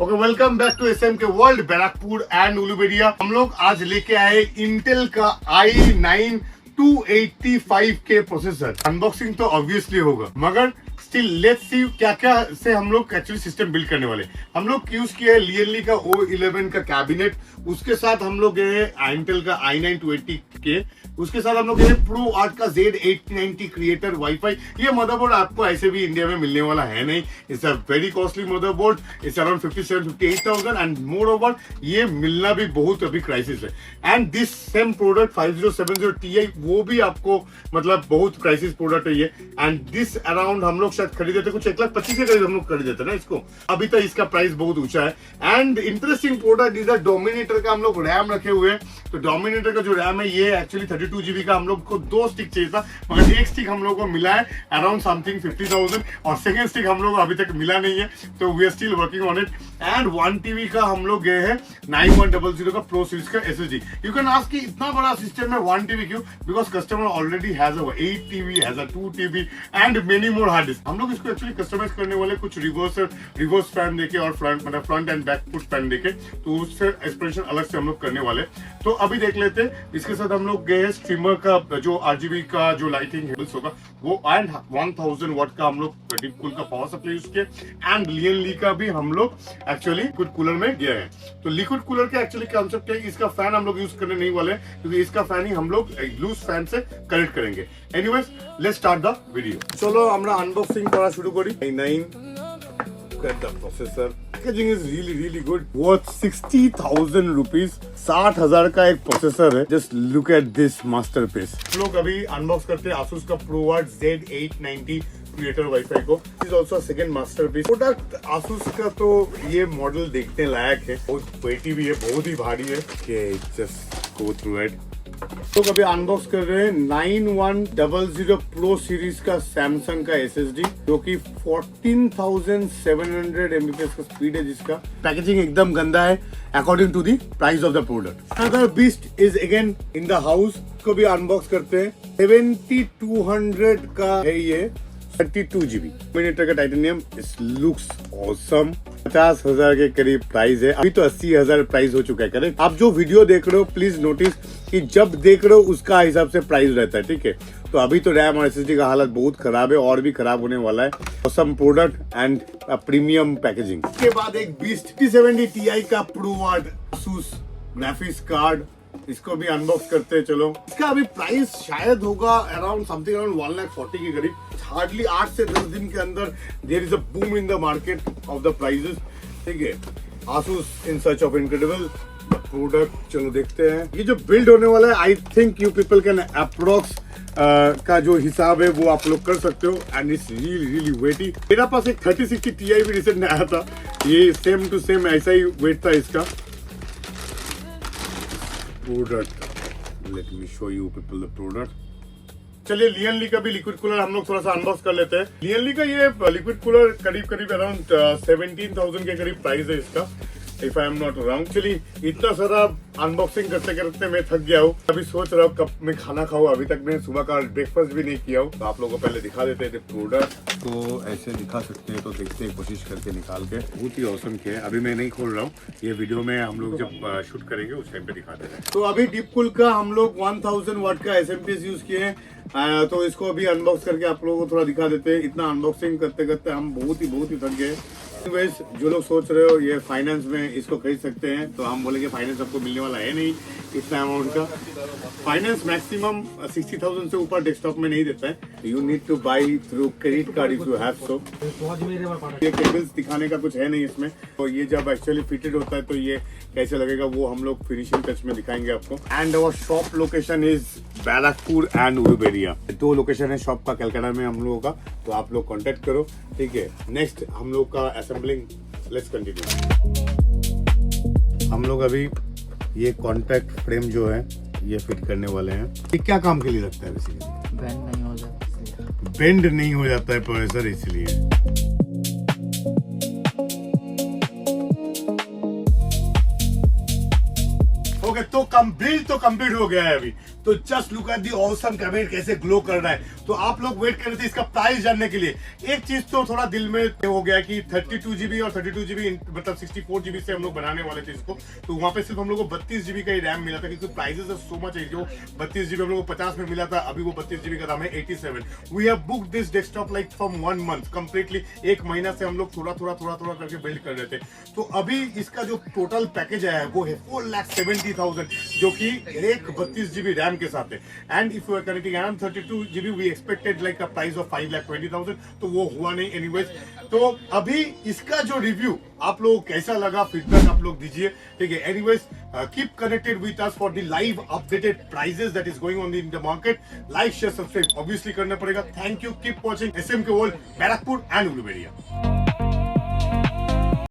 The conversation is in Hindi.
Okay, welcome back to SM K World, Barrackpore and Uluberia. हम लोग आज लेके आए इंटेल का i9 285 के प्रोसेसर। अनबॉक्सिंग तो ऑब्वियसली होगा, मगर स्टिल लेट्स सी क्या क्या से हम लोग एक्चुअली सिस्टम बिल्ड करने वाले। हम लोग यूज किए है लियनली का O11 का कैबिनेट, उसके साथ हम लोग गए इंटेल का i9 280 के, उसके साथ हम लोग गए प्रो आर्ट का Z890 क्रिएटर वाईफाई। ये मदरबोर्ड आपको ऐसे भी इंडिया में मिलने वाला है नहीं, it's a very costly motherboard, it's around 57-58,000 and more over ये मिलना भी बहुत अभी क्राइसिस है। And this same product 5070 Ti वो भी आपको मतलब बहुत क्राइसिस प्रोडक्ट है ये। एंड दिस अराउंड हम लोग शायद खरीदे थे कुछ 1,25,000 के करीब हम लोग खरीदे थे ना इसको। अभी तक इसका प्राइस बहुत ऊंचा है। And interesting product is dominator का हम लोग रैम रखे हुए हैं। तो डोमिनेटर का जो रैम है ये एक्चुअली 32 GB का, हम लोग को 2 स्टिक चाहिए था, मगर एक स्टिक हम लोग को मिला है अराउंड समथिंग 50,000 और सेकेंड स्टिक हम लोग को अभी तक मिला नहीं है, तो we are still working on it. And 1 TB का हम लोग गए हैं 9100 का प्रो सीरीज का SSD। यू कैन आस्क कि इतना बड़ा सिस्टम है 1 TB क्यों? Because customer already has 8 TB, has 2 TB and many more hard disk. हम लोग इसको एक्चुअली कस्टमाइज करने वाले कुछ रिवर्स फैन देके और front end back foot fan देके, तो उससे एक्सप्रेशन अलग से हम लोग करने वाले। तो अभी देख लेते हैं। इसके साथ हम लोग गए स्ट्रीमर का जो RGB का जो लाइटिंग हेल्स होगा वो, एंड 1000 वाट का हम लोग डीप कूल का पावर सप्लाई यूज किया। एंड लियनली का भी हम लोग एक्चुअली लिक्विड कूलर में गए हैं। तो लिक्विड कूलर का एक्चुअली कॉन्सेप्ट है, इसका फैन हम लोग यूज करने नहीं वाले क्योंकि इसका फैन ही हम लोग लूज फैन से कनेक्ट करेंगे। Anyways let's start the video. चलो আমরা अनबॉक्सिंग करा शुरू करी। i9 at the processor, packaging is really good, worth 60,000 rupees। 60,000 का एक प्रोसेसर है। Just look at this masterpiece. लोग अभी अनबॉक्स करते हैं Asus का ProArt Z890 क्रिएटर वाईफाई को। Is also second masterpiece product. Asus का तो ये मॉडल देखने लायक है, बहुत वेटी भी है, बहुत ही भारी है। Just go through it. तो कभी अनबॉक्स कर रहे हैं 9100 प्रो सीरीज का सैमसंग का SSD, जो कि 14,700 Mbps का स्पीड है जिसका। पैकेजिंग एकदम गंदा है according to the price of the product. Other beast is again in the house. को भी अनबॉक्स करते हैं। 7200 का है ये, 32 GB मिनीटर का टाइटेनियम। इस लुक्स ऑसम। 50,000 के करीब प्राइस है। अभी तो 80,000 प्राइस हो चुका है। करेक्ट। आप जो वीडियो देख रहे हो प्लीज नोटिस कि जब देख रहे हो उसका हिसाब से प्राइस रहता है, ठीक है। तो अभी तो रैम और SSD का हालत बहुत खराब है और भी खराब होने वाला है। Awesome product and premium packaging. उसके बाद एक 2070 Ti का ProArt Asus ग्राफिक्स कार्ड, इसको भी अनबॉक्स करते हैं। चलो, इसका अभी प्राइस शायद होगा अराउंड समथिंग अराउंड 1,40,000 के करीब। हार्डली 8 से 10 दिन के अंदर there is a boom in the market of the prices, ठीक है। Asus in search of incredible product. चलो देखते हैं ये जो बिल्ड होने वाला है। I think you people can approx का जो हिसाब है वो आप लोग कर सकते हो। एंड इट्स रियली वेटी। मेरा पास एक 3060 Ti भी रिसेंट में आया था, ये सेम टू सेम ऐसा ही वेट था इसका। Product, let me show you people the product. चलिए लियनली का भी लिक्विड कूलर हम लोग थोड़ा सा अनबॉक्स कर लेते हैं। लियनली का ये लिक्विड कूलर करीब अराउंड 17,000 के करीब प्राइस है इसका, if I am not wrong. चलिए, इतना सारा अनबॉक्सिंग करते करते मैं थक गया हूँ। अभी सोच रहा हूँ कब मैं खाना खाऊं। अभी तक मैं सुबह का ब्रेकफास्ट भी नहीं किया हूँ। तो आप लोगों को पहले दिखा देते हैं प्रोडक्ट। तो ऐसे दिखा सकते हैं, तो देखते हैं कोशिश करके निकाल के। बहुत ही औसम के है। अभी मैं नहीं खोल रहा हूँ, ये वीडियो में हम लोग जब शूट करेंगे उस टाइम पे दिखाते हैं। तो अभी डीप कूल का हम लोग 1000 वाट का SMPS यूज किए हैं। तो इसको अभी अनबॉक्स करके आप लोगों को थोड़ा दिखा देते हैं। इतना अनबॉक्सिंग करते करते हम बहुत ही थक गए। जो लोग सोच रहे हो ये फाइनेंस में इसको खरीद सकते हैं, तो हम बोलेंगे फाइनेंस आपको मिलने वाला है नहीं इतना अमाउंट का। फाइनेंस मैक्सिमम 60,000 से ऊपर डेस्कटॉप में नहीं देता है। You need two by through credit card if you have so. ये केबल्स दिखाने का कुछ है नहीं इसमें। तो ये जब एक्चुअली फिटेड होता है तो ये कैसे लगेगा वो हम लोग फिनिशिंग टच में दिखाएंगे आपको। And our shop location is Barrackpore and Uluberia. 2 location है शॉप का कलकत्ता में हम लोगों का, तो आप लोग कॉन्टेक्ट करो, ठीक है। नेक्स्ट हम लोग का असेंबलिंग, लेट्स कंटिन्यू। हम लोग अभी ये कॉन्टैक्ट फ्रेम जो है ये फिट करने वाले हैं। ये क्या काम के लिए लगता है? बेसिकली बेंड नहीं हो जाता है प्रोसेसर, इसलिए। ओके, तो बिल्ड तो कंप्लीट हो गया है अभी। तो just look at the awesome cabinet कैसे ग्लो कर रहा है। तो आप लोग वेट कर रहे थे इसका प्राइस जानने के लिए। एक चीज तो थोड़ा दिल में हो गया कि 32GB और 32GB मतलब 64GB से हम लोग बनाने वाले थे इसको, तो वहां पे सिर्फ हम लोग को 32GB का ही रैम मिला था, क्योंकि प्राइसेस आर सो मच है। जो 32GB हम लोग को 50 में मिला था, अभी वो 32GB का दाम है 87। We have booked this desktop like from 1 month completely. एक महीना से हम लोग थोड़ा करके बिल्ड कर रहे थे। तो अभी इसका जो टोटल पैकेज आया है वो है 4,70,000, जो कि एक 32GB रैम के साथ है। And if you are connecting around 32GB, we expected like a price of 5,20,000, तो वो हुआ नहीं एनीवेज। तो अभी इसका जो रिव्यू आप लोगों को कैसा लगा, फीडबैक आप लोग दीजिए, ठीक है। Anyways keep connected with us for the live updated prices that is going on in the market. Like share subscribe obviously करना पड़ेगा। Thank you, keep watching SMK world, Barrackpore and Uluberia.